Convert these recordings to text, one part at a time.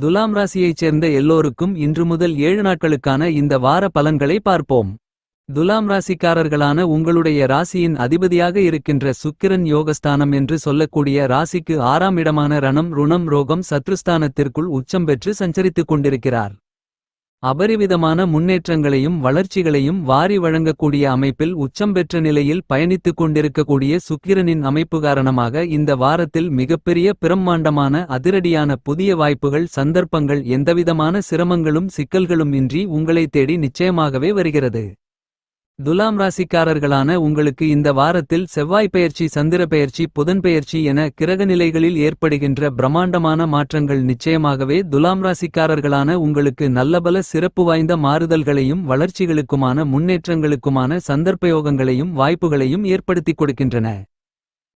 துலாம் ராசியைச் சேர்ந்த எல்லோருக்கும் இன்று முதல் 7 நாட்களுக்கான இந்த வார பலன்களை பார்ப்போம். துலாம் ராசிக்காரர்களான உங்களுடைய ராசியின் அதிபதியாக இருக்கின்ற சுக்கிரன் யோகஸ்தானம் என்று சொல்லக்கூடிய ராசிக்கு 6ஆம் இடமான ரணம் ருணம் ரோகம் சத்ருஸ்தானத்திற்குள் உச்சம் பெற்று சஞ்சரித்துக் கொண்டிருக்கிறார். அபரிவிதமான முன்னேற்றங்களையும் வளர்ச்சிகளையும் வாரி வழங்கக்கூடிய அமைப்பில் உச்சம் பெற்ற நிலையில் பயணித்துக் கொண்டிருக்கக்கூடிய சுக்கிரனின் அமைப்பு காரணமாக இந்த வாரத்தில் மிகப்பெரிய பிரம்மாண்டமான அதிரடியான புதிய வாய்ப்புகள் சந்தர்ப்பங்கள் எந்தவிதமான சிரமங்களும் சிக்கல்களும் இன்றி உங்களை தேடி நிச்சயமாகவே வருகிறது. துலாம் ராசிக்காரர்களான உங்களுக்கு இந்த வாரத்தில் செவ்வாய் பெயர்ச்சி சந்திர பெயர்ச்சி புதன் பெயர்ச்சி என கிரகநிலைகளில் ஏற்படுகின்ற பிரம்மாண்டமான மாற்றங்கள் நிச்சயமாகவே துலாம் ராசிக்காரர்களான உங்களுக்கு நல்லபல சிறப்பு வாய்ந்த மாறுதல்களையும் வளர்ச்சிகளுக்குமான முன்னேற்றங்களுக்குமான சந்தர்ப்பயோகங்களையும் வாய்ப்புகளையும் ஏற்படுத்திக் கொடுக்கின்றன.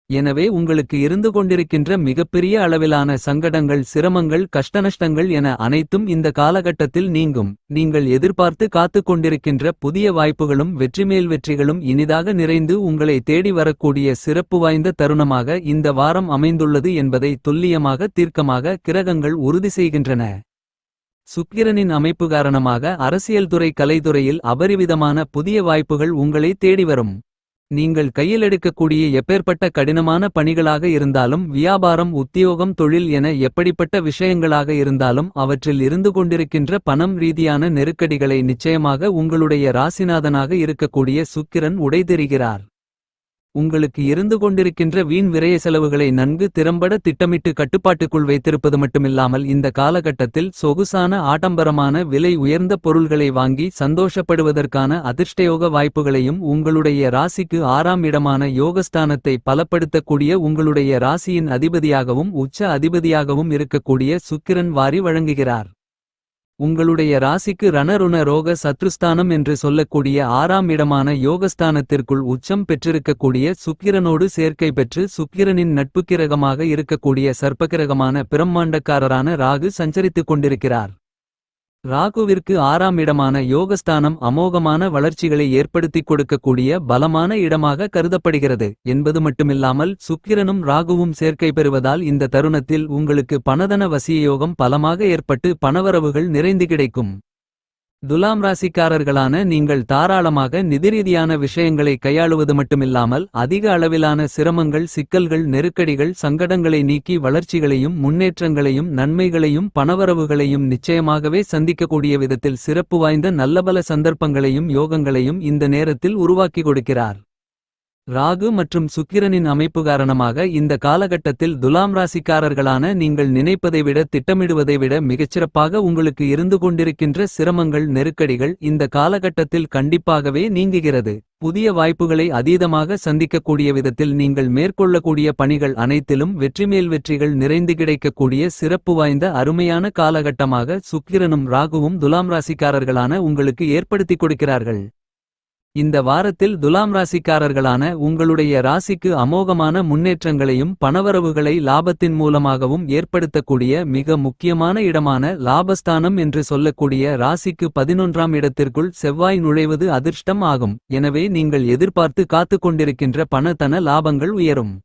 எனவே உங்களுக்கு இருந்து கொண்டிருக்கின்ற மிகப்பெரிய அளவிலான சங்கடங்கள் சிரமங்கள் கஷ்டநஷ்டங்கள் என அனைத்தும் இந்த காலகட்டத்தில் நீங்கும். நீங்கள் எதிர்பார்த்து காத்துக் கொண்டிருக்கின்ற புதிய வாய்ப்புகளும் வெற்றிமேல் வெற்றிகளும் இனிதாக நிறைந்து உங்களை தேடி வரக்கூடிய சிறப்பு வாய்ந்த தருணமாக இந்த வாரம் அமைந்துள்ளது என்பதை துல்லியமாக தீர்க்கமாக கிரகங்கள் உறுதி செய்கின்றன. சுக்கிரனின் அமைப்பு காரணமாக அரசியல்துறை கலைத்துறையில் அபரிவிதமான புதிய வாய்ப்புகள் உங்களை தேடி வரும். நீங்கள் கையில் எடுக்கக்கூடிய எப்பேற்பட்ட கடினமான பணிகளாக இருந்தாலும் வியாபாரம் உத்தியோகம் தொழில் என எப்படிப்பட்ட விஷயங்களாக இருந்தாலும் அவற்றில் இருந்து கொண்டிருக்கின்ற பணம் ரீதியான நெருக்கடிகளை நிச்சயமாக உங்களுடைய ராசிநாதனாக இருக்கக்கூடிய சுக்கிரன் உடைதெறிகிறார். உங்களுக்கு இருந்து கொண்டிருக்கின்ற வீண் விரய செலவுகளை நன்கு திறம்பட திட்டமிட்டு கட்டுப்பாட்டுக்குள் வைத்திருப்பது மட்டுமில்லாமல் இந்த காலகட்டத்தில் சொகுசான ஆடம்பரமான விலை உயர்ந்த பொருள்களை வாங்கி சந்தோஷப்படுவதற்கான அதிர்ஷ்டயோக வாய்ப்புகளையும் உங்களுடைய ராசிக்கு 6ஆம் இடமான யோகஸ்தானத்தை பலப்படுத்தக்கூடிய உங்களுடைய ராசியின் அதிபதியாகவும் உச்ச அதிபதியாகவும் இருக்கக்கூடிய சுக்கிரன் வாரி வழங்குகிறார். உங்களுடைய ராசிக்கு ரணருண ரோக சத்ருஸ்தானம் என்று சொல்லக்கூடிய 6ஆம் இடமான யோகஸ்தானத்திற்குள் உச்சம் பெற்றிருக்கக்கூடிய சுக்கிரனோடு சேர்க்கை பெற்று சுக்கிரனின் நட்புக்கிரகமாக இருக்கக்கூடிய சர்ப்பகிரகமான பிரம்மாண்டக்காரரான ராகு சஞ்சரித்துக் கொண்டிருக்கிறார். ராகுவிற்கு 6ஆம் இடமான யோகஸ்தானம் அமோகமான வளர்ச்சிகளை ஏற்படுத்திக் கொடுக்கக்கூடிய பலமான இடமாக கருதப்படுகிறது என்பது மட்டுமில்லாமல் சுக்கிரனும் ராகுவும் சேர்க்கை பெறுவதால் இந்த தருணத்தில் உங்களுக்கு பணதன வசியயோகம் பலமாக ஏற்பட்டு பணவரவுகள் நிறைந்து கிடைக்கும். துலாம் ராசிக்காரர்களான நீங்கள் தாராளமாக நிதிரீதியான விஷயங்களை கையாளுவது மட்டுமில்லாமல் அதிக அளவிலான சிரமங்கள் சிக்கல்கள் நெருக்கடிகள் சங்கடங்களை நீக்கி வளர்ச்சிகளையும் முன்னேற்றங்களையும் நன்மைகளையும் பணவரவுகளையும் நிச்சயமாகவே சந்திக்கக்கூடிய விதத்தில் சிறப்பு வாய்ந்த நல்லபல சந்தர்ப்பங்களையும் யோகங்களையும் இந்த நேரத்தில் உருவாக்கி கொடுக்கிறார். ராகு மற்றும் சுக்கிரனின் அமைப்பு காரணமாக இந்த காலகட்டத்தில் துலாம் ராசிக்காரர்களான நீங்கள் நினைப்பதை விட திட்டமிடுவதை விட மிகச்சிறப்பாக உங்களுக்கு இருந்து கொண்டிருக்கின்ற சிரமங்கள் நெருக்கடிகள் இந்த காலகட்டத்தில் கண்டிப்பாகவே நீங்குகிறது. புதிய வாய்ப்புகளை அதீதமாக சந்திக்கக்கூடிய விதத்தில் நீங்கள் மேற்கொள்ளக்கூடிய பணிகள் அனைத்திலும் வெற்றிமேல் வெற்றிகள் நிறைந்து கிடைக்கக்கூடிய சிறப்பு வாய்ந்த அருமையான காலகட்டமாக சுக்கிரனும் ராகுவும் துலாம் ராசிக்காரர்களான உங்களுக்கு ஏற்படுத்திக் கொடுக்கிறார்கள். இந்த வாரத்தில் துலாம் ராசிக்காரர்களான உங்களுடைய ராசிக்கு அமோகமான முன்னேற்றங்களையும் பணவரவுகளை லாபத்தின் மூலமாகவும் ஏற்படுத்தக்கூடிய மிக முக்கியமான இடமான லாபஸ்தானம் என்று சொல்லக்கூடிய ராசிக்கு 11ஆம் இடத்திற்குள் செவ்வாய் நுழைவது அதிர்ஷ்டம் ஆகும். எனவே நீங்கள் எதிர்பார்த்து காத்துக் கொண்டிருக்கின்ற பணத்தன லாபங்கள் உயரும்.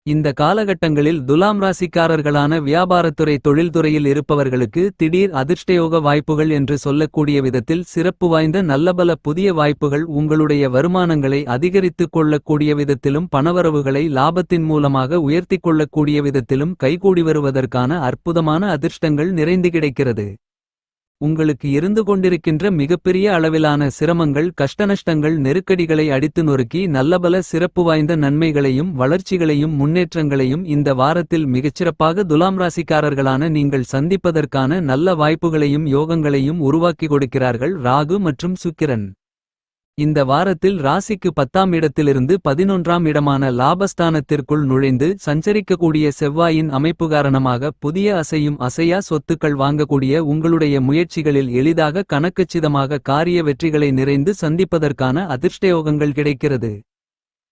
இந்த காலகட்டங்களில் துலாம் ராசிக்காரர்களான வியாபாரத்துறை தொழில்துறையில் இருப்பவர்களுக்கு திடீர் அதிர்ஷ்டயோக வாய்ப்புகள் என்று சொல்லக்கூடிய விதத்தில் சிறப்பு வாய்ந்த நல்லபல புதிய வாய்ப்புகள் உங்களுடைய வருமானங்களை அதிகரித்துக் கொள்ளக்கூடிய விதத்திலும் பணவரவுகளை லாபத்தின் மூலமாக உயர்த்திக் கொள்ளக்கூடிய விதத்திலும் கைகூடி வருவதற்கான அற்புதமான அதிர்ஷ்டங்கள் நிறைந்து கிடைக்கிறது. உங்களுக்கு இருந்து கொண்டிருக்கின்ற மிகப்பெரிய அளவிலான சிரமங்கள் கஷ்டநஷ்டங்கள் நெருக்கடிகளை அடித்து நொறுக்கி நல்லபல சிறப்பு வாய்ந்த நன்மைகளையும் வளர்ச்சிகளையும் முன்னேற்றங்களையும் இந்த வாரத்தில் மிகச்சிறப்பாக துலாம் ராசிக்காரர்களான நீங்கள் சந்திப்பதற்கான நல்ல வாய்ப்புகளையும் யோகங்களையும் உருவாக்கி கொடுக்கிறார்கள் ராகு மற்றும் சுக்கிரன். இந்த வாரத்தில் ராசிக்கு 10ஆம் இடத்திலிருந்து 11ஆம் இடமான லாபஸ்தானத்திற்குள் நுழைந்து சஞ்சரிக்கக்கூடிய செவ்வாயின் அமைப்பு காரணமாக புதிய அசையும் அசையா சொத்துக்கள் வாங்கக்கூடிய உங்களுடைய முயற்சிகளில் எளிதாக கணக்கச்சிதமாக காரிய வெற்றிகளை நிறைந்து சந்திப்பதற்கான அதிர்ஷ்டயோகங்கள் கிடைக்கிறது.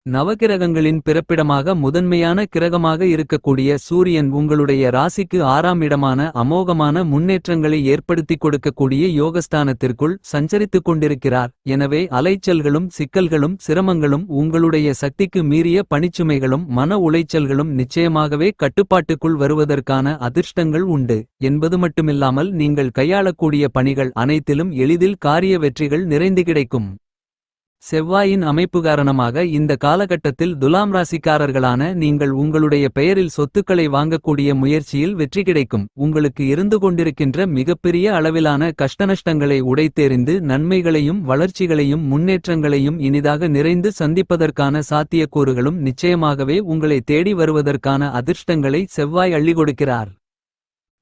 நவகிரகங்களின் பிறப்பிடமாக முதன்மையான கிரகமாக இருக்கக்கூடிய சூரியன் உங்களுடைய ராசிக்கு 6ஆம் இடமான அமோகமான முன்னேற்றங்களை ஏற்படுத்திக் கொடுக்கக்கூடிய யோகஸ்தானத்திற்குள் சஞ்சரித்துக் கொண்டிருக்கிறார். எனவே அலைச்சல்களும் சிக்கல்களும் சிரமங்களும் உங்களுடைய சக்திக்கு மீறிய பணிச்சுமைகளும் மன உளைச்சல்களும் நிச்சயமாகவே கட்டுப்பாட்டுக்குள் வருவதற்கான அதிர்ஷ்டங்கள் உண்டு என்பது மட்டுமில்லாமல் நீங்கள் கையாளக்கூடிய பணிகள் அனைத்திலும் எளிதில் காரிய வெற்றிகள் நிறைந்து கிடைக்கும். செவ்வாயின் அமைப்பு காரணமாக இந்த காலகட்டத்தில் துலாம் ராசிக்காரர்களான நீங்கள் உங்களுடைய பெயரில் சொத்துக்களை வாங்கக்கூடிய முயற்சியில் வெற்றி கிடைக்கும். உங்களுக்கு இருந்து கொண்டிருக்கின்ற மிகப்பெரிய அளவிலான கஷ்டநஷ்டங்களை உடைத்தெறிந்து நன்மைகளையும் வளர்ச்சிகளையும் முன்னேற்றங்களையும் இனிதாக நிறைந்து சந்திப்பதற்கான சாத்தியக்கூறுகளும் நிச்சயமாகவே உங்களை தேடி வருவதற்கான அதிர்ஷ்டங்களை செவ்வாய் அள்ளி கொடுக்கிறார்.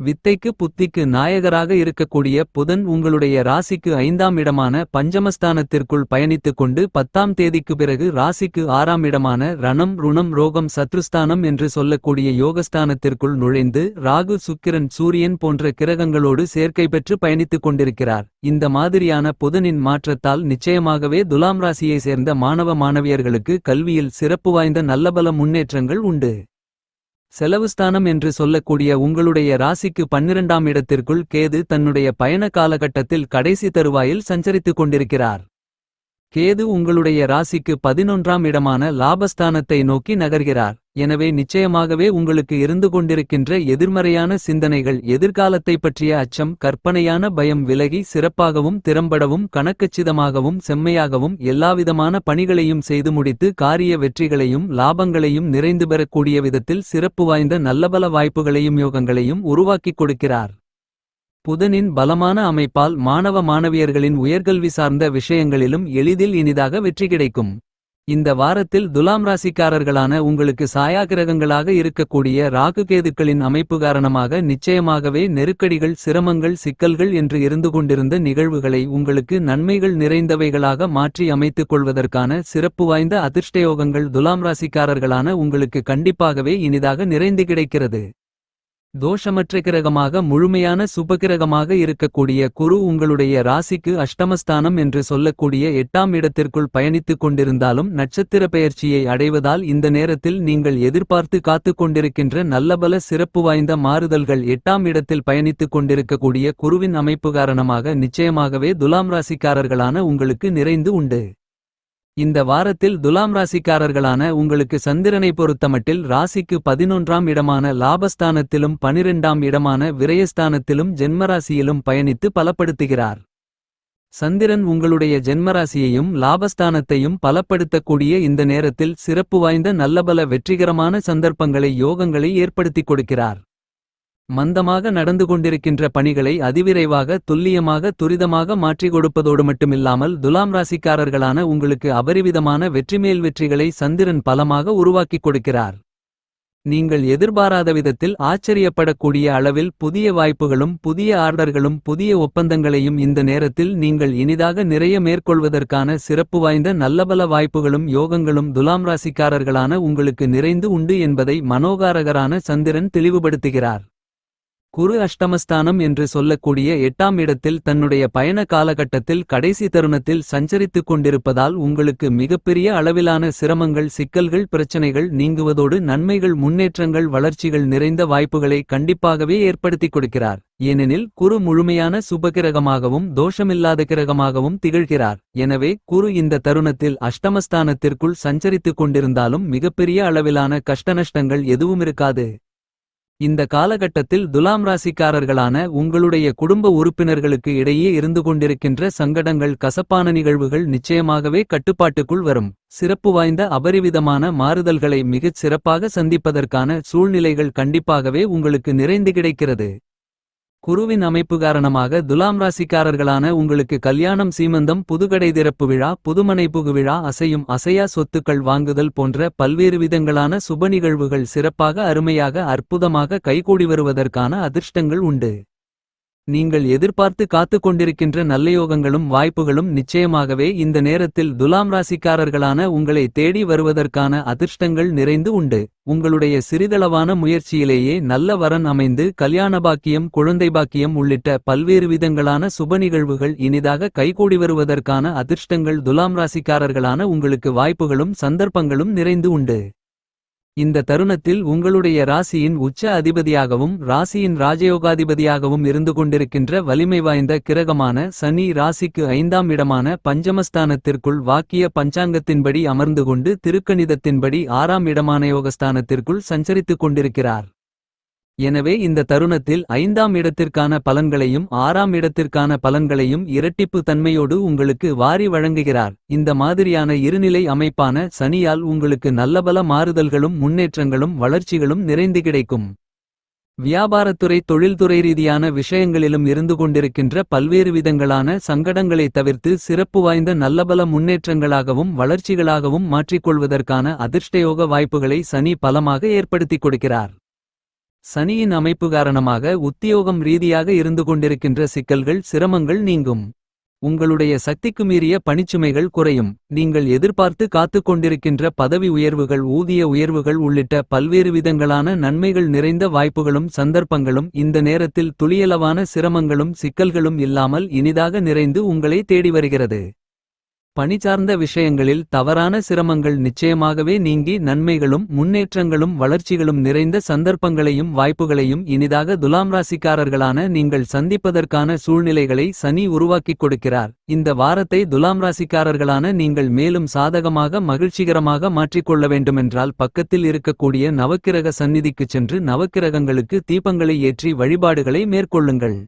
வித்தைக்கு புத்திக்கு நாயகராக இருக்கக்கூடிய புதன் உங்களுடைய ராசிக்கு 5ஆம் இடமான பஞ்சமஸ்தானத்திற்குள் பயணித்துக் கொண்டு 10ஆம் தேதிக்கு பிறகு ராசிக்கு 6ஆம் இடமான ரணம் ருணம் ரோகம் சத்ருஸ்தானம் என்று சொல்லக்கூடிய யோகஸ்தானத்திற்குள் நுழைந்து ராகு சுக்கிரன் சூரியன் போன்ற கிரகங்களோடு சேர்க்கை பெற்று பயணித்துக் கொண்டிருக்கிறார். இந்த மாதிரியான புதனின் மாற்றத்தால் நிச்சயமாகவே துலாம் ராசியை சேர்ந்த மாணவ மாணவியர்களுக்கு கல்வியில் சிறப்பு வாய்ந்த நல்லபல முன்னேற்றங்கள் உண்டு. செலவுஸ்தானம் என்று சொல்லக்கூடிய உங்களுடைய ராசிக்கு 12ஆம் இடத்திற்குள் கேது தன்னுடைய பயண காலகட்டத்தில் கடைசி தருவாயில் சஞ்சரித்துக் கொண்டிருக்கிறார். கேது உங்களுடைய ராசிக்கு 11ஆம் இடமான லாபஸ்தானத்தை நோக்கி நகர்கிறார். எனவே நிச்சயமாகவே உங்களுக்கு இருந்து கொண்டிருக்கின்ற எதிர்மறையான சிந்தனைகள் எதிர்காலத்தை பற்றிய அச்சம் கற்பனையான பயம் விலகி சிறப்பாகவும் திறம்படவும் கணக்கச்சிதமாகவும் செம்மையாகவும் எல்லாவிதமான பணிகளையும் செய்து முடித்து காரிய வெற்றிகளையும் லாபங்களையும் நிறைந்து பெறக்கூடிய விதத்தில் சிறப்பு வாய்ந்த நல்லபல வாய்ப்புகளையும் யோகங்களையும் உருவாக்கிக் கொடுக்கிறார். புதனின் பலமான அமைப்பால் மாணவ மாணவியர்களின் உயர்கல்வி சார்ந்த விஷயங்களிலும் எளிதில் இனிதாக வெற்றி கிடைக்கும். இந்த வாரத்தில் துலாம் ராசிக்காரர்களான உங்களுக்கு சாயாகிரகங்களாக இருக்கக்கூடிய ராகு கேதுக்களின் அமைப்பு காரணமாக நிச்சயமாகவே நெருக்கடிகள் சிரமங்கள் சிக்கல்கள் என்று இருந்து கொண்டிருந்த நிகழ்வுகளை உங்களுக்கு நன்மைகள் நிறைந்தவைகளாக மாற்றி அமைத்துக் கொள்வதற்கான சிறப்பு வாய்ந்த அதிர்ஷ்டயோகங்கள் துலாம் ராசிக்காரர்களான உங்களுக்கு கண்டிப்பாகவே இனிதாக நிறைந்து கிடைக்கிறது. தோஷமற்ற கிரகமாக முழுமையான சுபகிரகமாக இருக்கக்கூடிய குரு உங்களுடைய ராசிக்கு அஷ்டமஸ்தானம் என்று சொல்லக்கூடிய 8ஆம் இடத்திற்குள் பயணித்துக் கொண்டிருந்தாலும் நட்சத்திர பெயர்ச்சியை அடைவதால் இந்த நேரத்தில் நீங்கள் எதிர்பார்த்து காத்துக் கொண்டிருக்கின்ற நல்லபல சிறப்பு வாய்ந்த மாறுதல்கள் 8ஆம் இடத்தில் பயணித்துக் கொண்டிருக்கக்கூடிய குருவின் அமைப்பு காரணமாக நிச்சயமாகவே துலாம் ராசிக்காரர்களான உங்களுக்கு நிறைந்து உண்டு. இந்த வாரத்தில் துலாம் ராசிக்காரர்களான உங்களுக்கு சந்திரனை பொறுத்தமட்டில் ராசிக்கு 11ஆம் இடமான லாபஸ்தானத்திலும் 12ஆம் இடமான விரயஸ்தானத்திலும் ஜென்மராசியிலும் பயணித்து பலப்படுத்துகிறார். சந்திரன் உங்களுடைய ஜென்மராசியையும் லாபஸ்தானத்தையும் பலப்படுத்தக்கூடிய இந்த நேரத்தில் சிறப்பு வாய்ந்த நல்லபல வெற்றிகரமான சந்தர்ப்பங்களை யோகங்களை ஏற்படுத்திக் கொடுக்கிறார். மந்தமாக நடந்து கொண்டிருக்கின்ற பணிகளை அதிவிரைவாக துல்லியமாக துரிதமாக மாற்றிக் கொடுப்பதோடு மட்டுமில்லாமல் துலாம் ராசிக்காரர்களான உங்களுக்கு அபரிவிதமான வெற்றிமேல் வெற்றிகளை சந்திரன் பலமாக உருவாக்கிக் கொடுக்கிறார். நீங்கள் எதிர்பாராத விதத்தில் ஆச்சரியப்படக்கூடிய அளவில் புதிய வாய்ப்புகளும் புதிய ஆர்டர்களும் புதிய ஒப்பந்தங்களையும் இந்த நேரத்தில் நீங்கள் இனிதாக நிறைய மேற்கொள்வதற்கான சிறப்பு வாய்ந்த நல்லபல வாய்ப்புகளும் யோகங்களும் துலாம் ராசிக்காரர்களான உங்களுக்கு நிறைந்து உண்டு என்பதை மனோகாரகரான சந்திரன் தெளிவுபடுத்துகிறார். குரு அஷ்டமஸ்தானம் என்று சொல்லக்கூடிய 8ஆம் இடத்தில் தன்னுடைய பயண காலகட்டத்தில் கடைசி தருணத்தில் சஞ்சரித்துக் கொண்டிருப்பதால் உங்களுக்கு மிகப்பெரிய அளவிலான சிரமங்கள் சிக்கல்கள் பிரச்சனைகள் நீங்குவதோடு நன்மைகள் முன்னேற்றங்கள் வளர்ச்சிகள் நிறைந்த வாய்ப்புகளை கண்டிப்பாகவே ஏற்படுத்திக் கொடுக்கிறார். ஏனெனில் குரு முழுமையான சுபகிரகமாகவும் தோஷமில்லாத கிரகமாகவும் திகழ்கிறார். எனவே குரு இந்த தருணத்தில் அஷ்டமஸ்தானத்திற்குள் சஞ்சரித்துக் கொண்டிருந்தாலும் மிகப்பெரிய அளவிலான கஷ்டநஷ்டங்கள் எதுவுமிருக்காது. இந்த காலகட்டத்தில் துலாம் ராசிக்காரர்களான உங்களுடைய குடும்ப உறுப்பினர்களுக்கு இடையே இருந்து கொண்டிருக்கின்ற சங்கடங்கள் கசப்பான நிகழ்வுகள் நிச்சயமாகவே கட்டுப்பாட்டுக்குள் வரும். சிறப்பு வாய்ந்த அபரிவிதமான மாறுதல்களை மிகச் சிறப்பாக சந்திப்பதற்கான சூழ்நிலைகள் கண்டிப்பாகவே உங்களுக்கு நிறைந்து கிடைக்கிறது. குருவின் அமைப்பு காரணமாக துலாம் ராசிக்காரர்களான உங்களுக்கு கல்யாணம் சீமந்தம் புதுகடை திறப்பு விழா புதுமனை புகு விழா அசையும் அசையா சொத்துக்கள் வாங்குதல் போன்ற பல்வேறு விதங்களான சுப நிகழ்வுகள் சிறப்பாக அருமையாக அற்புதமாக கைகூடி வருவதற்கான அதிர்ஷ்டங்கள் உண்டு. நீங்கள் எதிர்பார்த்து காத்துக் கொண்டிருக்கின்ற நல்லயோகங்களும் வாய்ப்புகளும் நிச்சயமாகவே இந்த நேரத்தில் துலாம் ராசிக்காரர்களான உங்களை தேடி வருவதற்கான அதிர்ஷ்டங்கள் நிறைந்து உண்டு. உங்களுடைய சிறிதளவான முயற்சியிலேயே நல்ல வரன் அமைந்து கல்யாண பாக்கியம், குழந்தை பாக்கியம் உள்ளிட்ட பல்வேறு விதங்களான சுப நிகழ்வுகள் இனிதாக கைகூடி வருவதற்கான அதிர்ஷ்டங்கள் துலாம் ராசிக்காரர்களான உங்களுக்கு வாய்ப்புகளும் சந்தர்ப்பங்களும் நிறைந்து உண்டு. இந்த தருணத்தில் உங்களுடைய ராசியின் உச்ச அதிபதியாகவும் ராசியின் ராஜயோகாதிபதியாகவும் இருந்து கொண்டிருக்கின்ற வலிமை வாய்ந்த கிரகமான சனி ராசிக்கு 5ஆம் இடமான பஞ்சமஸ்தானத்திற்குள் வாக்கிய பஞ்சாங்கத்தின்படி அமர்ந்து கொண்டு திருக்கணிதத்தின்படி 6ஆம் இடமான யோகஸ்தானத்திற்குள் சஞ்சரித்துக் கொண்டிருக்கிறார். எனவே இந்த தருணத்தில் 5ஆம் இடத்திற்கான பலன்களையும் 6ஆம் இடத்திற்கான பலன்களையும் இரட்டிப்பு தன்மையோடு உங்களுக்கு வாரி வழங்குகிறார். இந்த மாதிரியான இருநிலை அமைப்பான சனியால் உங்களுக்கு நல்லபல மாறுதல்களும் முன்னேற்றங்களும் வளர்ச்சிகளும் நிறைந்து கிடைக்கும். வியாபாரத்துறை தொழில்துறை ரீதியான விஷயங்களிலும் இருந்து கொண்டிருக்கின்ற பல்வேறு விதங்களான சங்கடங்களை தவிர்த்து சிறப்பு வாய்ந்த நல்லபல முன்னேற்றங்களாகவும் வளர்ச்சிகளாகவும் மாற்றிக்கொள்வதற்கான அதிர்ஷ்டயோக வாய்ப்புகளை சனி பலமாக ஏற்படுத்திக் கொடுக்கிறார். சனியின் அமைப்பு காரணமாக உத்தியோகம் ரீதியாக இருந்து கொண்டிருக்கின்ற சிக்கல்கள் சிரமங்கள் நீங்கும். உங்களுடைய சக்திக்கு மீறிய பணிச்சுமைகள் குறையும். நீங்கள் எதிர்பார்த்து காத்துக் கொண்டிருக்கின்ற பதவி உயர்வுகள், ஊதிய உயர்வுகள் உள்ளிட்ட பல்வேறு விதங்களான நன்மைகள் நிறைந்த வாய்ப்புகளும் சந்தர்ப்பங்களும் இந்த நேரத்தில் துளியளவான சிரமங்களும் சிக்கல்களும் இல்லாமல் இனிதாக நிறைந்து உங்களை தேடி வருகிறது. பணிசார்ந்த விஷயங்களில் தவறான சிரமங்கள் நிச்சயமாகவே நீங்கி நன்மைகளும் முன்னேற்றங்களும் வளர்ச்சிகளும் நிறைந்த சந்தர்ப்பங்களையும் வாய்ப்புகளையும் இனிதாக துலாம் ராசிக்காரர்களான நீங்கள் சந்திப்பதற்கான சூழ்நிலைகளை சனி உருவாக்கிக் கொடுக்கிறார். இந்த வாரத்தை துலாம் ராசிக்காரர்களான நீங்கள் மேலும் சாதகமாக மகிழ்ச்சிகரமாக மாற்றிக்கொள்ள வேண்டுமென்றால் பக்கத்தில் இருக்கக்கூடிய நவக்கிரக சந்நிதிக்குச் சென்று நவக்கிரகங்களுக்கு தீபங்களை ஏற்றி வழிபாடுகளை மேற்கொள்ளுங்கள்.